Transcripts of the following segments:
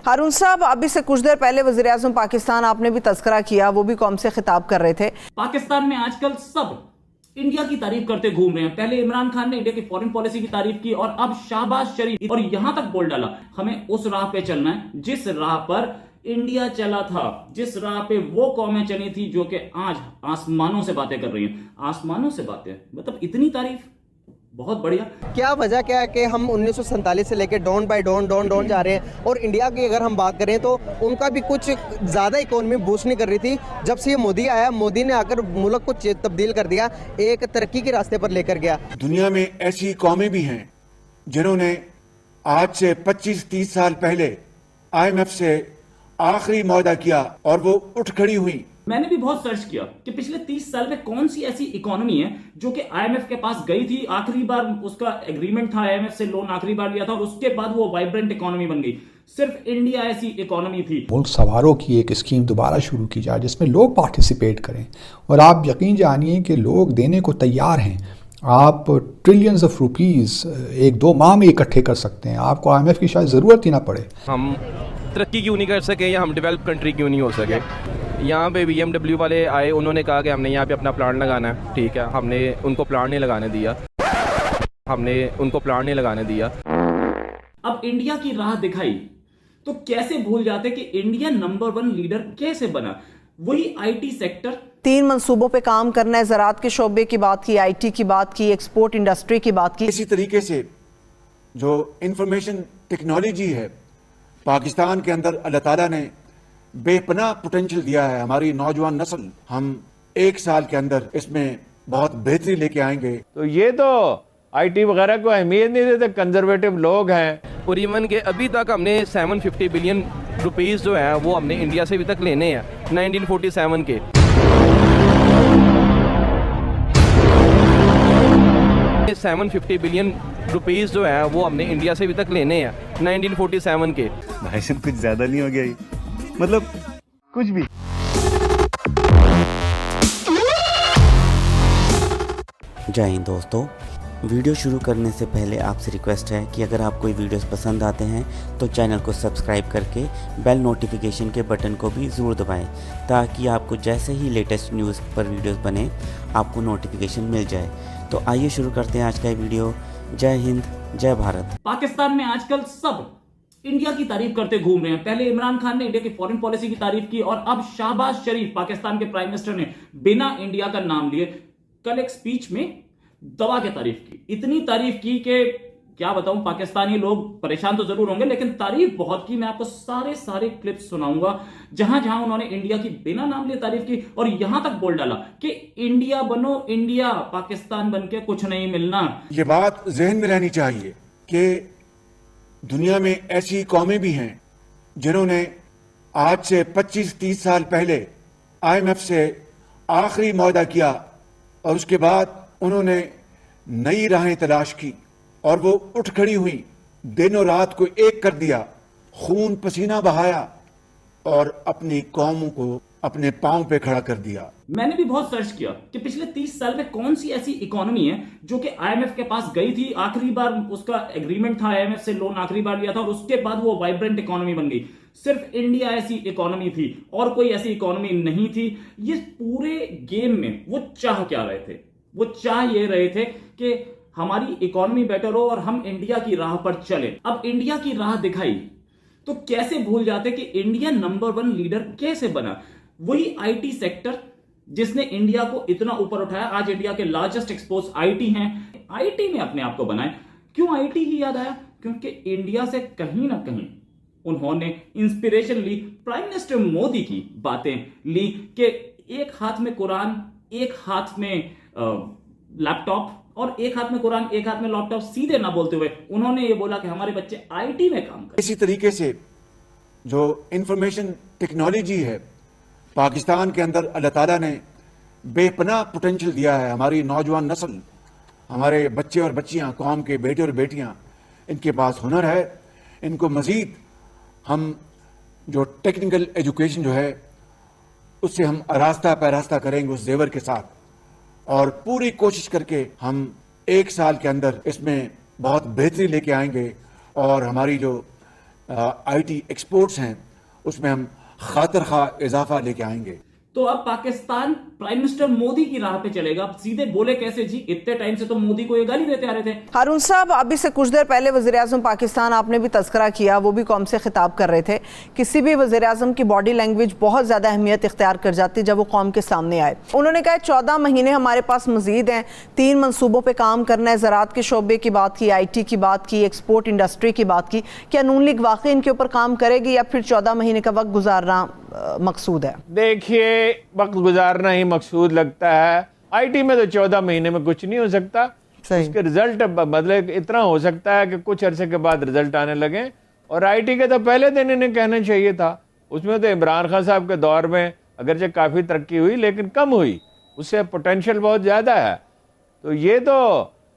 हारून साहब, अभी से कुछ देर पहले वज़ीर-ए-आज़म पाकिस्तान आपने भी तज़किरा किया, वो भी कौम से खिताब कर रहे थे। पाकिस्तान में आजकल सब इंडिया की तारीफ करते घूम रहे हैं। पहले इमरान खान ने इंडिया की फॉरेन पॉलिसी की तारीफ की और अब शहबाज शरीफ, और यहां तक बोल डाला हमें उस राह पे चलना है जिस राह पर इंडिया चला था, जिस राह पे वो कौमें चली थी जो कि आज आसमानों से बातें कर रही हैं। आसमानों से बातें, मतलब इतनी तारीफ, बहुत बढ़िया। क्या वजह क्या है कि हम 1947 से लेकर डॉन बाय डॉन जा रहे हैं, और इंडिया की अगर हम बात करें तो उनका भी कुछ ज़्यादा इकोनॉमी बूस्ट नहीं कर रही थी। जब से ये मोदी आया, मोदी ने आकर मुल्क को तब्दील कर दिया, एक तरक्की के रास्ते पर लेकर गया। दुनिया में ऐसी कौमें भी हैं जिन्होंने आज से 25-30 साल पहले IMF से आखिरी मुआहदा किया और वो उठ खड़ी हुई। मैंने भी बहुत सर्च किया कि पिछले 30 साल में कौन सी ऐसी इकोनॉमी है जो कि IMF के पास गई थी, आखिरी बार उसका एग्रीमेंट था, IMF से लोन आखिरी बार लिया था और उसके बाद वो वाइब्रेंट इकोनॉमी बन गई। सिर्फ इंडिया ऐसी इकोनॉमी थी। मुल्क सवारों की एक स्कीम दोबारा शुरू की जाए जिसमें लोग पार्टिसिपेट करें, और आप यकीन जानिए कि लोग देने को तैयार हैं। आप ट्रिलियंस ऑफ रुपीस 1-2 माह में इकट्ठे कर सकते हैं, आपको IMF की शायद ज़रूरत ही ना पड़े। हम तरक्की क्यों नहीं कर सके या हम डेवलप कंट्री क्यों नहीं हो सके? यहाँ पे BMW वाले आए, उन्होंने कहा कि हमने यहाँ पे अपना प्लांट लगाना है, ठीक है, हमने उनको प्लांट नहीं लगाने दिया। अब इंडिया की राह दिखाई तो कैसे भूल जाते कि इंडिया नंबर 1 लीडर कैसे बना? वही IT सेक्टर। 3 मंसूबों पे काम करना है, ज़राअत के शोबे की बात की, IT की बात की, एक्सपोर्ट इंडस्ट्री की बात की। इसी तरीके से जो इंफॉर्मेशन टेक्नोलॉजी है, पाकिस्तान के अंदर अल्लाह ताला ने बेपनाह पोटेंशियल दिया है। हमारी नौजवान नस्ल, हम 1 साल के अंदर इसमें बहुत बेहतरी लेके आएंगे। तो ये तो IT वगैरह को अहमियत नहीं देते, कंजर्वेटिव लोग हैं। और इवन के अभी तक हमने 750 बिलियन रुपीस जो है वो हमने इंडिया से अभी तक लेने हैं 1947 के। 750 बिलियन रुपीस जो है वो हमने इंडिया से अभी तक लेने हैं 1947 के। भाई साहब कुछ ज्यादा नहीं हो गया ये? मतलब कुछ भी। जय हिंद दोस्तों, वीडियो शुरू करने से पहले आपसे रिक्वेस्ट है कि अगर आपको वीडियोस पसंद आते हैं तो चैनल को सब्सक्राइब करके बेल नोटिफिकेशन के बटन को भी ज़रूर दबाएं, ताकि आपको जैसे ही लेटेस्ट न्यूज़ पर वीडियोस बने आपको नोटिफिकेशन मिल जाए। तो आइए शुरू करते हैं आज का वीडियो। जय हिंद, जय भारत। पाकिस्तान में आजकल सब इंडिया की तारीफ करते घूम रहे हैं। पहले इमरान खान ने इंडिया की फॉरेन पॉलिसी की तारीफ की और अब शहबाज शरीफ, पाकिस्तान के प्राइम मिनिस्टर, ने बिना इंडिया का नाम लिए कल एक स्पीच में दवा की तारीफ की। इतनी तारीफ की कि क्या बताऊं, पाकिस्तानी लोग परेशान तो जरूर होंगे, लेकिन तारीफ बहुत की। मैं आपको सारे क्लिप्स सुनाऊंगा जहां जहां उन्होंने इंडिया की बिना नाम लिए तारीफ की और यहां तक बोल डाला कि इंडिया बनो इंडिया, पाकिस्तान बन के कुछ नहीं मिलना। ये बात जहन में रहनी चाहिए कि दुनिया में ऐसी कौमें भी हैं जिन्होंने आज से 25-30 साल पहले IMF से आखिरी मुआहदा किया और उसके बाद उन्होंने नई राहें तलाश की और वो उठ खड़ी हुई, दिनों रात को एक कर दिया, खून पसीना बहाया और अपनी कौमों को अपने पांव पे खड़ा कर दिया। मैंने भी बहुत सर्च किया कि पिछले 30 साल में कौन सी ऐसी इकोनॉमी है जो कि IMF के पास गई थी, आखिरी बार उसका एग्रीमेंट था, IMF से लोन आखिरी बार लिया था और उसके बाद वो वाइब्रेंट इकोनॉमी बन गई। सिर्फ इंडिया ऐसी इकोनॉमी थी और कोई ऐसी इकोनॉमी नहीं थी। ये पूरे गेम में वो चाह क्या रहे थे? वो चाह ये रहे थे कि हमारी इकोनॉमी बेटर हो और हम इंडिया की राह पर चले। अब इंडिया की राह दिखाई तो कैसे भूल जाते कि इंडिया नंबर 1 लीडर कैसे बना? वही IT सेक्टर जिसने इंडिया को इतना ऊपर उठाया। आज इंडिया के लार्जेस्ट एक्सपोर्ट्स IT हैं। IT में अपने आप को बनाए। क्यों IT ही याद आया? क्योंकि इंडिया से कहीं ना कहीं उन्होंने इंस्पिरेशन ली, प्राइम मिनिस्टर मोदी की बातें ली कि एक हाथ में कुरान, एक हाथ में लैपटॉप और एक हाथ में कुरान, एक हाथ में लैपटॉप, सीधे ना बोलते हुए उन्होंने ये बोला कि हमारे बच्चे IT में काम करें। इसी तरीके से जो इंफॉर्मेशन टेक्नोलॉजी है, पाकिस्तान के अंदर अल्लाह ताला ने बेपनाह पोटेंशियल दिया है। हमारी नौजवान नस्ल, हमारे बच्चे और बच्चियां, कौम के बेटे और बेटियां, इनके पास हुनर है। इनको मजीद हम जो टेक्निकल एजुकेशन जो है उससे हम आरास्ता पैरास्ता करेंगे उस जेवर के साथ, और पूरी कोशिश करके हम 1 साल के अंदर इसमें बहुत बेहतरी लेके आएंगे और हमारी जो आईटी एक्सपोर्ट्स हैं उसमें हम खातर खा इजाफा लेके आएंगे। तो अब पाकिस्तान प्राइम मिनिस्टर मोदी की राह पे चलेगा। अब सीधे बोले कैसे जी, इतने टाइम से तो मोदी को ये गाली देते आ रहे थे। हारून साहब, अभी से कुछ देर पहले वज़ीर आज़म पाकिस्तान आपने भी तस्करा किया, वो भी कौम से खिताब कर रहे थे। किसी भी वज़ीर आज़म की बॉडी लैंग्वेज बहुत ज़्यादा अहमियत इख्तियार कर जाती जब वो कौम के सामने आए। उन्होंने कहा 14 महीने हमारे पास मजीद हैं, 3 मनसूबों पर काम करना है। ज़राअत के शोबे की बात की, IT की बात की, एक्सपोर्ट इंडस्ट्री की बात की। क्या नून लीग वाकई इनके ऊपर काम करेगी या फिर 14 महीने का वक्त गुजारना मकसूद है? देखिए, वक्त गुजारना ही मकसूद लगता है। आईटी में तो 14 महीने में कुछ नहीं हो सकता। उसके रिजल्ट मतलब इतना हो सकता है कि कुछ अरसे के बाद रिजल्ट आने लगे। और आईटी के तो पहले दिन इन्हें कहना चाहिए था। उसमें तो इमरान खान साहब के दौर में अगरचे काफ़ी तरक्की हुई लेकिन कम हुई, उससे पोटेंशियल बहुत ज़्यादा है। तो ये तो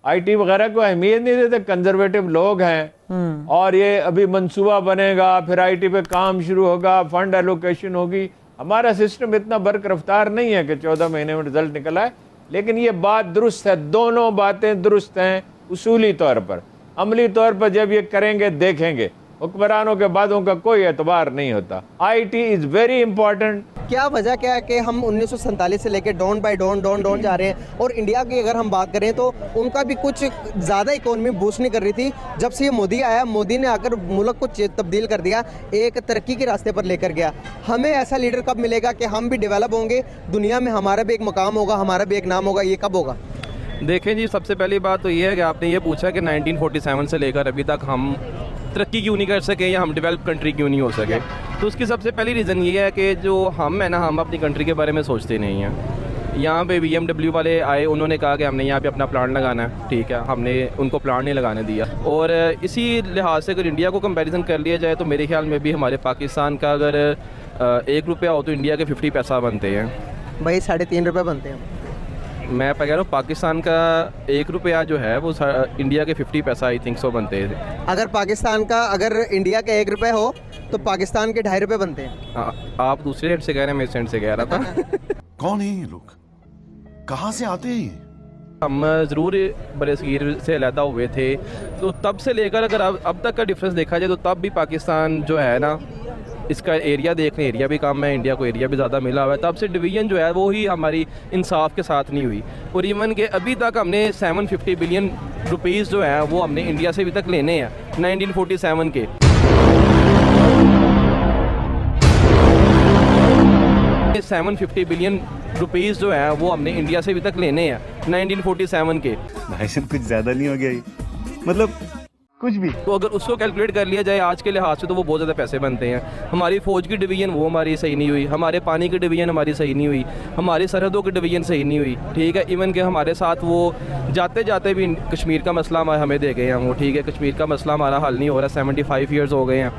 आईटी वगैरह को अहमियत नहीं देते, कंजर्वेटिव लोग हैं। और ये अभी मंसूबा बनेगा, फिर आईटी पे काम शुरू होगा, फंड एलोकेशन होगी। हमारा सिस्टम इतना बर्क रफ्तार नहीं है कि 14 महीने में रिजल्ट निकल आए। लेकिन ये बात दुरुस्त है, दोनों बातें दुरुस्त हैं उसूली तौर पर। अमली तौर पर जब ये करेंगे देखेंगे, हुक्मरानों के बातों का कोई एतबार नहीं होता। IT is very important. क्या वजह क्या है कि हम 1947 से लेकर डॉन बाय डॉन जा रहे हैं। और इंडिया की अगर हम बात करें तो उनका भी कुछ ज़्यादा इकोनॉमी बूस्ट नहीं कर रही थी। जब से ये मोदी आया, मोदी ने आकर मुल्क को तब्दील कर दिया, एक तरक्की के रास्ते पर लेकर गया। हमें ऐसा लीडर कब मिलेगा कि हम भी डेवलप होंगे, दुनिया में हमारा भी एक मुकाम होगा, हमारा भी एक नाम होगा? ये कब होगा? देखें जी, सबसे पहली बात तो ये है कि आपने ये पूछा कि 1947 से लेकर अभी तक हम तरक्की क्यों नहीं कर सके या हम डेवलप कंट्री क्यों नहीं हो सके। तो उसकी सबसे पहली रीज़न ये है कि जो हम है ना, हम अपनी कंट्री के बारे में सोचते नहीं हैं। यहाँ पे BMW वाले आए, उन्होंने कहा कि हमने यहाँ पे अपना प्लांट लगाना है, ठीक है, हमने उनको प्लांट नहीं लगाने दिया। और इसी लिहाज से अगर इंडिया को कंपैरिजन कर लिया जाए तो मेरे ख्याल में भी हमारे पाकिस्तान का अगर 1 रुपया हो तो इंडिया के 50 पैसा बनते हैं। भाई 3.5 रुपये बनते हैं। मैं कह रहा हूँ पाकिस्तान का 1 रुपया जो है वो इंडिया के 50 पैसा आई थिंक सो बनते हैं। अगर पाकिस्तान का, अगर इंडिया का 1 रुपये हो तो पाकिस्तान के 2.5 रुपये बनते हैं। आप दूसरे एंड से कह रहे हैं, मैं इस एंड से कह रहा था। कौन है ये लोग, कहाँ से आते हैं ये? हम ज़रूर बरसगीर से अलहदा हुए थे, तो तब से लेकर अगर अब तक का डिफरेंस देखा जाए तो तब भी पाकिस्तान जो है ना, इसका एरिया देख लें, एरिया भी कम है, इंडिया को एरिया भी ज़्यादा मिला हुआ है। तब से डिवीज़न जो है वो ही हमारी इंसाफ के साथ नहीं हुई। और इवन के अभी तक हमने 750 बिलियन रुपीज़ जो है वो हमने इंडिया से अभी तक लेने हैं 1947 के। 750 बिलियन रुपीज़ जो है वो हमने इंडिया से अभी तक लेने हैं 1947 के। भाई साहब कुछ ज़्यादा नहीं हो गया ये, मतलब कुछ भी। तो अगर उसको कैलकुलेट कर लिया जाए आज के लिहाज से तो वो बहुत ज़्यादा पैसे बनते हैं। हमारी फ़ौज की डिवीज़न वो हमारी सही नहीं हुई, हमारे पानी की डिवीज़न हमारी सही नहीं हुई, हमारी सरहदों की डिवीज़न सही नहीं हुई, ठीक है। इवन के हमारे साथ वो जाते जाते भी कश्मीर का मसला हमें दे गए हैं वो, ठीक है। कश्मीर का मसला हमारा हल नहीं हो रहा, 75 ईयर्स हो गए हैं।